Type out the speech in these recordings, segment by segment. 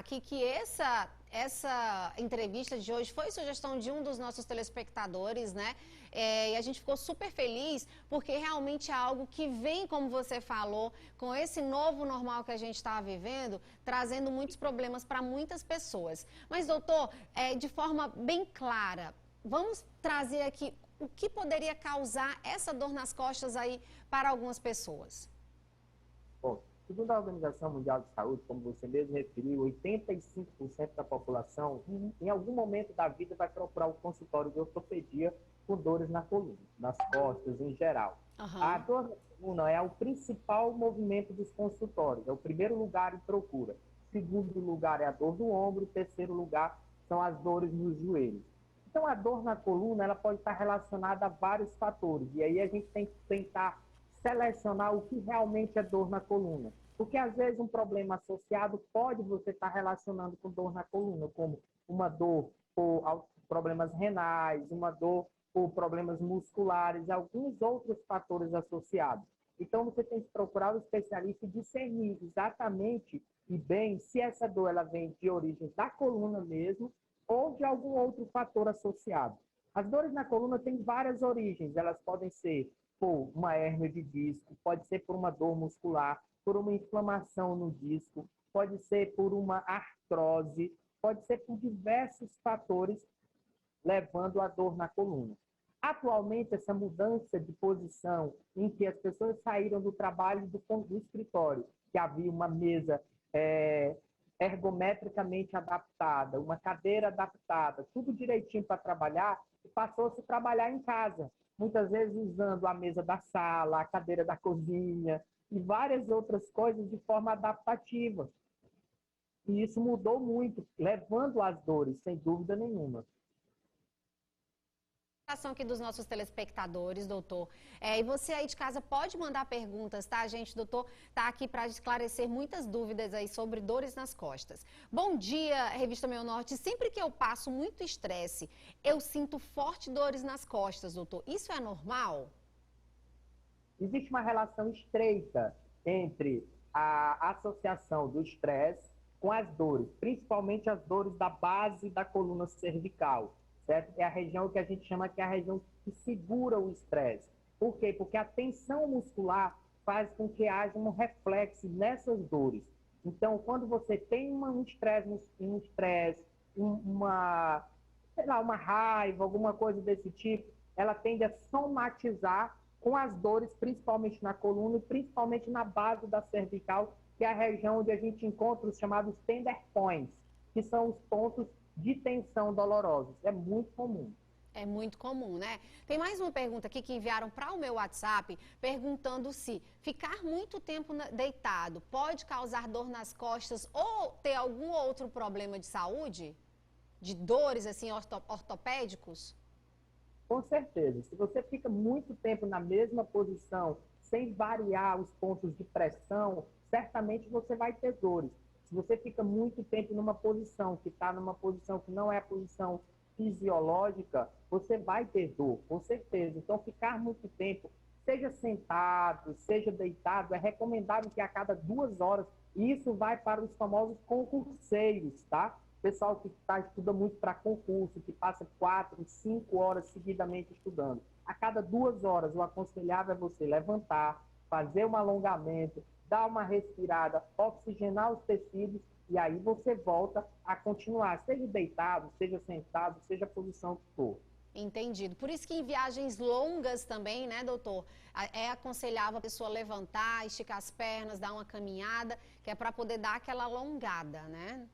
aqui que essa entrevista de hoje foi sugestão de um dos nossos telespectadores, né? E a gente ficou super feliz porque realmente é algo que vem, como você falou, com esse novo normal que a gente está vivendo, trazendo muitos problemas para muitas pessoas. Mas, doutor, de forma bem clara, vamos trazer aqui o que poderia causar essa dor nas costas aí para algumas pessoas. Bom, segundo a Organização Mundial de Saúde, como você mesmo referiu, 85% da população, em algum momento da vida, vai procurar o consultório de ortopedia com dores na coluna, nas costas em geral. A Aham. dor na coluna é o principal movimento dos consultórios, é o primeiro lugar em procura. Segundo lugar é a dor do ombro, terceiro lugar são as dores nos joelhos. Então, a dor na coluna ela pode estar relacionada a vários fatores, e aí a gente tem que tentar selecionar o que realmente é dor na coluna. Porque, às vezes, um problema associado pode você estar relacionando com dor na coluna, como uma dor por problemas renais, uma dor por problemas musculares, alguns outros fatores associados. Então, você tem que procurar o especialista e discernir exatamente e bem se essa dor ela vem de origem da coluna mesmo ou de algum outro fator associado. As dores na coluna têm várias origens, elas podem ser por uma hérnia de disco, pode ser por uma dor muscular, por uma inflamação no disco, pode ser por uma artrose, pode ser por diversos fatores levando à dor na coluna. Atualmente, essa mudança de posição em que as pessoas saíram do trabalho do escritório, que havia uma mesa ergometricamente adaptada, uma cadeira adaptada, tudo direitinho para trabalhar, e passou-se a trabalhar em casa, muitas vezes usando a mesa da sala, a cadeira da cozinha e várias outras coisas de forma adaptativa. E isso mudou muito, levando às dores, sem dúvida nenhuma. Aqui dos nossos telespectadores, doutor. E você aí de casa pode mandar perguntas, tá? A gente, doutor, tá aqui para esclarecer muitas dúvidas aí sobre dores nas costas. Bom dia, Revista Meio Norte. Sempre que eu passo muito estresse, eu sinto forte dores nas costas, doutor. Isso é normal? Existe uma relação estreita entre a associação do estresse com as dores, principalmente as dores da base da coluna cervical, certo? É a região que a gente chama que é a região que segura o estresse. Por quê? Porque a tensão muscular faz com que haja um reflexo nessas dores. Então, quando você tem uma, sei lá, uma raiva, alguma coisa desse tipo, ela tende a somatizar com as dores, principalmente na coluna e principalmente na base da cervical, que é a região onde a gente encontra os chamados tender points, que são os pontos de tensão dolorosos. É muito comum. É muito comum, né? Tem mais uma pergunta aqui que enviaram para o meu WhatsApp, perguntando se ficar muito tempo deitado pode causar dor nas costas ou ter algum outro problema de saúde? De dores, assim, ortopédicos? Com certeza. Se você fica muito tempo na mesma posição, sem variar os pontos de pressão, certamente você vai ter dores. Se você fica muito tempo numa posição que está numa posição que não é a posição fisiológica, você vai ter dor, com certeza. Então, ficar muito tempo, seja sentado, seja deitado, é recomendável que a cada 2 horas, e isso vai para os famosos concurseiros, tá? Pessoal que estuda muito para concurso, que passa 4, 5 horas seguidamente estudando. A cada 2 horas, o aconselhável é você levantar, fazer um alongamento, dar uma respirada, oxigenar os tecidos e aí você volta a continuar, seja deitado, seja sentado, seja a posição que for. Entendido. Por isso que em viagens longas também, né, doutor, é aconselhável a pessoa levantar, esticar as pernas, dar uma caminhada, que é para poder dar aquela alongada, né?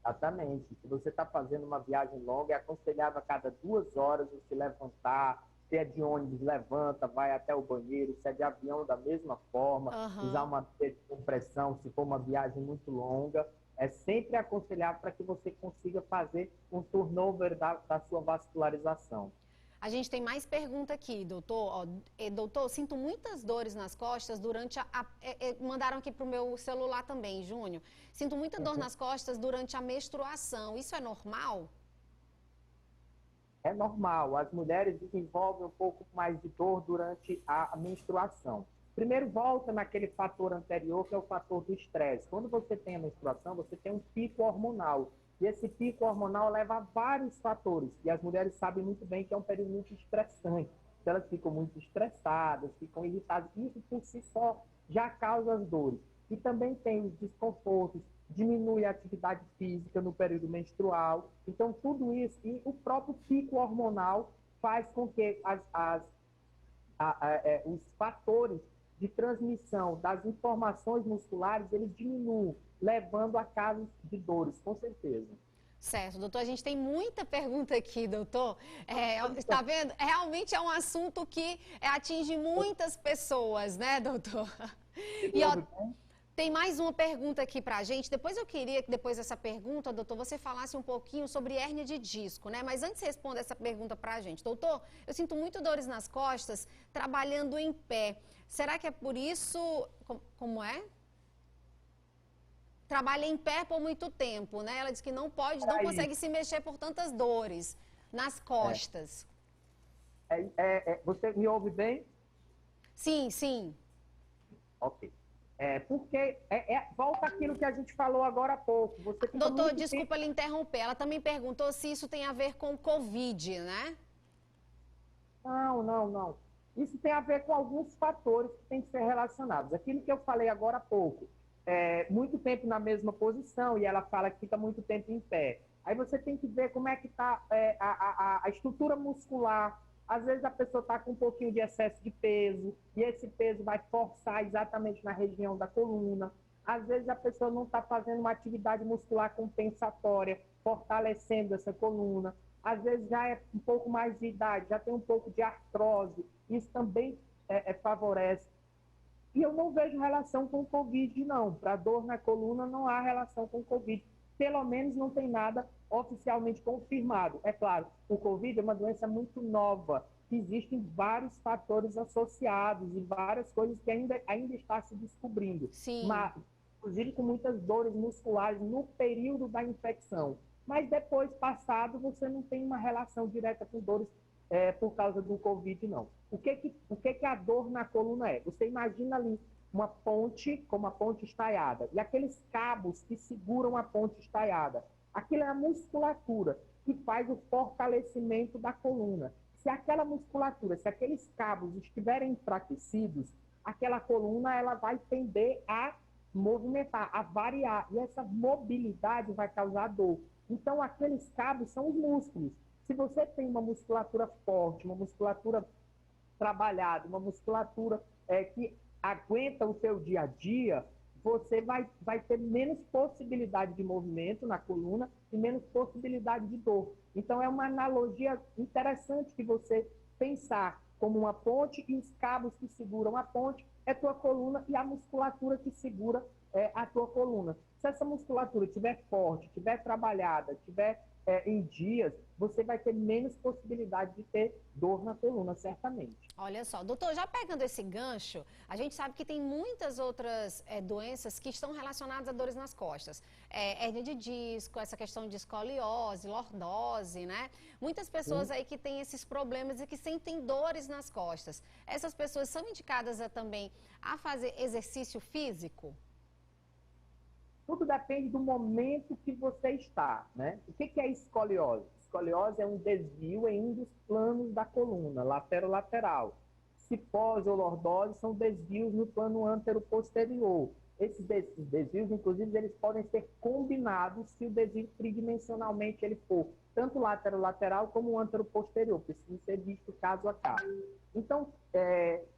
Exatamente. Se você está fazendo uma viagem longa, é aconselhável a cada 2 horas você levantar. Se é de ônibus, levanta, vai até o banheiro. Se é de avião, da mesma forma. Usar Aham. uma teia de compressão, se for uma viagem muito longa. É sempre aconselhável para que você consiga fazer um turnover da sua vascularização. A gente tem mais pergunta aqui, doutor. Ó, doutor, sinto muitas dores nas costas durante mandaram aqui para o meu celular também, Júnior. Sinto muita dor nas costas durante a menstruação. Isso é normal? É normal, as mulheres desenvolvem um pouco mais de dor durante a menstruação. Primeiro, volta naquele fator anterior, que é o fator do estresse. Quando você tem a menstruação, você tem um pico hormonal. E esse pico hormonal leva a vários fatores. E as mulheres sabem muito bem que é um período muito estressante. Então, elas ficam muito estressadas, ficam irritadas. Isso, por si só, já causa as dores. E também tem os desconfortos, diminui a atividade física no período menstrual. Então, tudo isso, e o próprio pico hormonal faz com que os fatores de transmissão das informações musculares, eles diminuam, levando a casos de dores, com certeza. Certo, doutor, a gente tem muita pergunta aqui, doutor. Está vendo? Realmente é um assunto que atinge muitas pessoas, né, doutor? E ó, tem mais uma pergunta aqui pra gente. Depois eu queria que depois dessa pergunta, doutor, você falasse um pouquinho sobre hérnia de disco, né? Mas antes de responder essa pergunta pra gente, doutor, eu sinto muito dores nas costas trabalhando em pé. Será que é por isso? Como é? Trabalha em pé por muito tempo, né? Ela diz que não pode, não consegue se mexer por tantas dores nas costas. Você me ouve bem? Sim, sim. Ok. Porque volta aquilo que a gente falou agora há pouco. Você fica Doutor, desculpa lhe interromper. Ela também perguntou se isso tem a ver com Covid, né? Não. Isso tem a ver com alguns fatores que têm que ser relacionados. Aquilo que eu falei agora há pouco, muito tempo na mesma posição, e ela fala que fica muito tempo em pé. Aí você tem que ver como é que está a estrutura muscular. Às vezes a pessoa está com um pouquinho de excesso de peso, e esse peso vai forçar exatamente na região da coluna. Às vezes a pessoa não está fazendo uma atividade muscular compensatória, fortalecendo essa coluna. Às vezes já é um pouco mais de idade, já tem um pouco de artrose, isso também favorece. E eu não vejo relação com o Covid, não. Para dor na coluna não há relação com o Covid. Pelo menos não tem nada oficialmente confirmado. É claro, o Covid é uma doença muito nova. Existem vários fatores associados e várias coisas que ainda está se descobrindo. Sim. Mas, inclusive com muitas dores musculares no período da infecção. Mas depois, passado, você não tem uma relação direta com dores por causa do Covid, não. O que a dor na coluna é? Você imagina ali uma ponte, como a ponte estaiada, e aqueles cabos que seguram a ponte estaiada. Aquilo é a musculatura que faz o fortalecimento da coluna. Se aquela musculatura, se aqueles cabos estiverem enfraquecidos, aquela coluna ela vai tender a movimentar, a variar, e essa mobilidade vai causar dor. Então, aqueles cabos são os músculos. Se você tem uma musculatura forte, uma musculatura trabalhada, uma musculatura que aguenta o seu dia a dia, você vai ter menos possibilidade de movimento na coluna e menos possibilidade de dor. Então, é uma analogia interessante que você pensar como uma ponte e os cabos que seguram a ponte é tua coluna e a musculatura que segura a tua coluna. Se essa musculatura estiver forte, estiver trabalhada, estiver em dias, você vai ter menos possibilidade de ter dor na coluna, certamente. Olha só, doutor, já pegando esse gancho, a gente sabe que tem muitas outras doenças que estão relacionadas a dores nas costas. Hérnia de disco, essa questão de escoliose, lordose, né? Muitas pessoas aí que têm esses problemas e que sentem dores nas costas. Essas pessoas são indicadas também a fazer exercício físico? Tudo depende do momento que você está, né? O que é escoliose? Escoliose é um desvio em um dos planos da coluna, lateral. Cipose ou lordose são desvios no plano antero-posterior. Esses desvios, inclusive, eles podem ser combinados se o desvio tridimensionalmente ele for tanto lateral como antero-posterior, precisa ser visto caso a caso. Então,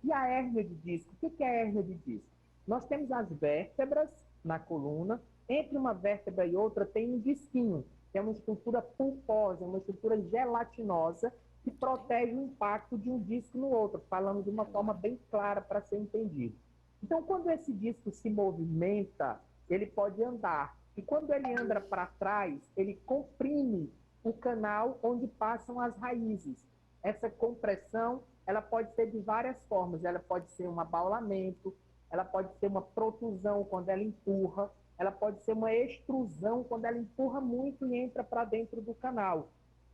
e a hérnia de disco? O que é a hérnia de disco? Nós temos as vértebras na coluna, entre uma vértebra e outra tem um disquinho, que é uma estrutura pulposa, uma estrutura gelatinosa, que protege o impacto de um disco no outro, falando de uma forma bem clara para ser entendido. Então, quando esse disco se movimenta, ele pode andar. E quando ele anda para trás, ele comprime o canal onde passam as raízes. Essa compressão, ela pode ser de várias formas. Ela pode ser um abaulamento, ela pode ser uma protusão quando ela empurra, ela pode ser uma extrusão quando ela empurra muito e entra para dentro do canal.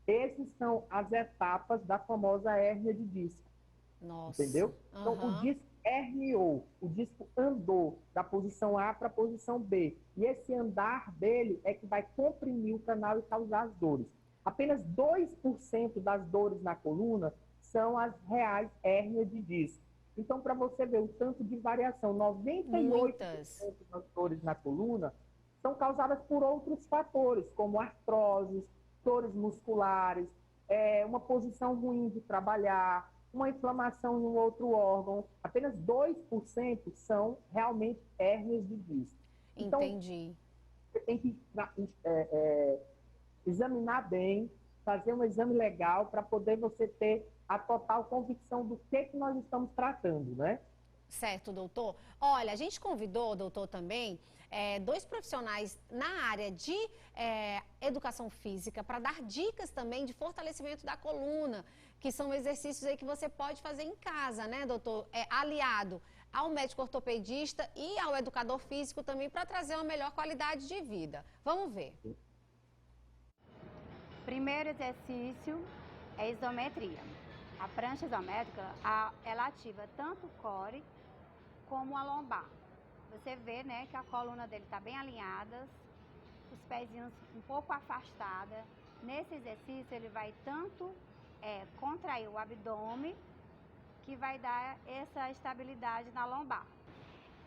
Essas são as etapas da famosa hérnia de disco. Nossa. Entendeu? Então, o disco herniou, o disco andou da posição A para a posição B. E esse andar dele é que vai comprimir o canal e causar as dores. Apenas 2% das dores na coluna são as reais hérnias de disco. Então, para você ver o tanto de variação, 98% das dores na coluna são causadas por outros fatores, como artroses, dores musculares, uma posição ruim de trabalhar, uma inflamação em um outro órgão. Apenas 2% são realmente hérnias de disco. Então, entendi. você tem que examinar bem, fazer um exame legal para poder você ter a total convicção do que nós estamos tratando, né? Certo, doutor. Olha, a gente convidou, doutor, também, dois profissionais na área de educação física para dar dicas também de fortalecimento da coluna, que são exercícios aí que você pode fazer em casa, né, doutor? Aliado ao médico ortopedista e ao educador físico também para trazer uma melhor qualidade de vida. Vamos ver. Primeiro exercício é isometria. A prancha isométrica, ela ativa tanto o core como a lombar. Você vê, né, que a coluna dele está bem alinhada, os pezinhos um pouco afastados. Nesse exercício, ele vai tanto contrair o abdômen, que vai dar essa estabilidade na lombar.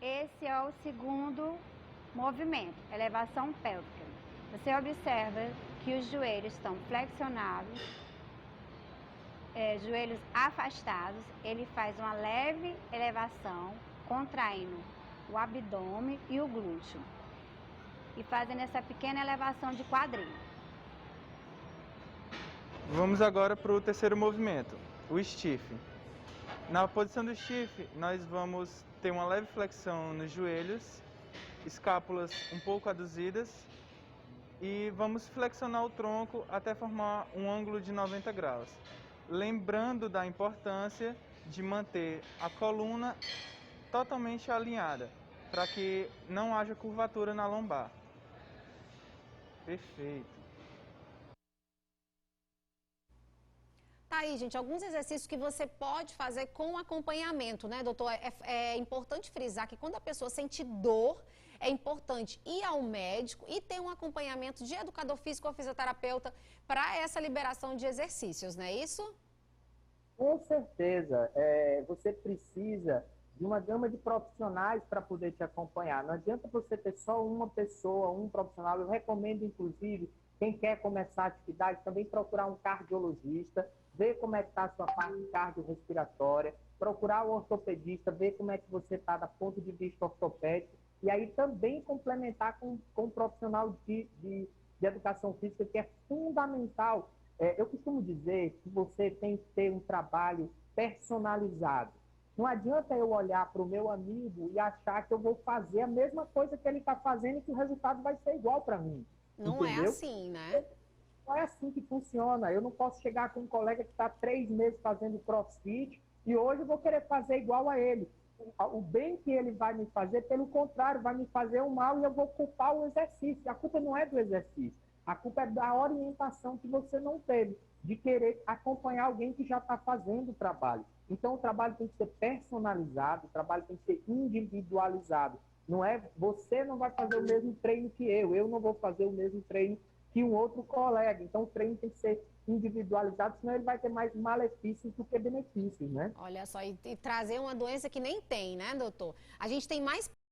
Esse é o segundo movimento, elevação pélvica. Você observa que os joelhos estão flexionados, joelhos afastados, ele faz uma leve elevação, contraindo o abdômen e o glúteo. E fazendo essa pequena elevação de quadril. Vamos agora para o terceiro movimento, o stiff. Na posição do stiff, nós vamos ter uma leve flexão nos joelhos, escápulas um pouco aduzidas e vamos flexionar o tronco até formar um ângulo de 90 graus. Lembrando da importância de manter a coluna totalmente alinhada, para que não haja curvatura na lombar. Perfeito. Tá aí, gente, alguns exercícios que você pode fazer com acompanhamento, né, doutor? É importante frisar que quando a pessoa sente dor, é importante ir ao médico e ter um acompanhamento de educador físico ou fisioterapeuta para essa liberação de exercícios, não é isso? Com certeza. Você precisa de uma gama de profissionais para poder te acompanhar. Não adianta você ter só uma pessoa, um profissional. Eu recomendo, inclusive, quem quer começar a atividade, também procurar um cardiologista, ver como é que está a sua parte cardiorrespiratória, procurar o ortopedista, ver como é que você está do ponto de vista ortopédico, e aí também complementar com um profissional de educação física, que é fundamental. Eu costumo dizer que você tem que ter um trabalho personalizado. Não adianta eu olhar para o meu amigo e achar que eu vou fazer a mesma coisa que ele está fazendo e que o resultado vai ser igual para mim. Não entendeu? é assim, né? Não é assim que funciona. Eu não posso chegar com um colega que está 3 meses fazendo crossfit e hoje eu vou querer fazer igual a ele. O bem que ele vai me fazer, pelo contrário, vai me fazer um mal e eu vou culpar o exercício. A culpa não é do exercício. A culpa é da orientação que você não teve, de querer acompanhar alguém que já está fazendo o trabalho. Então, o trabalho tem que ser personalizado, o trabalho tem que ser individualizado. Você não vai fazer o mesmo treino que eu não vou fazer o mesmo treino que um outro colega. Então, o treino tem que ser individualizado, senão ele vai ter mais malefícios do que benefícios, né? Olha só, e trazer uma doença que nem tem, né, doutor? A gente tem mais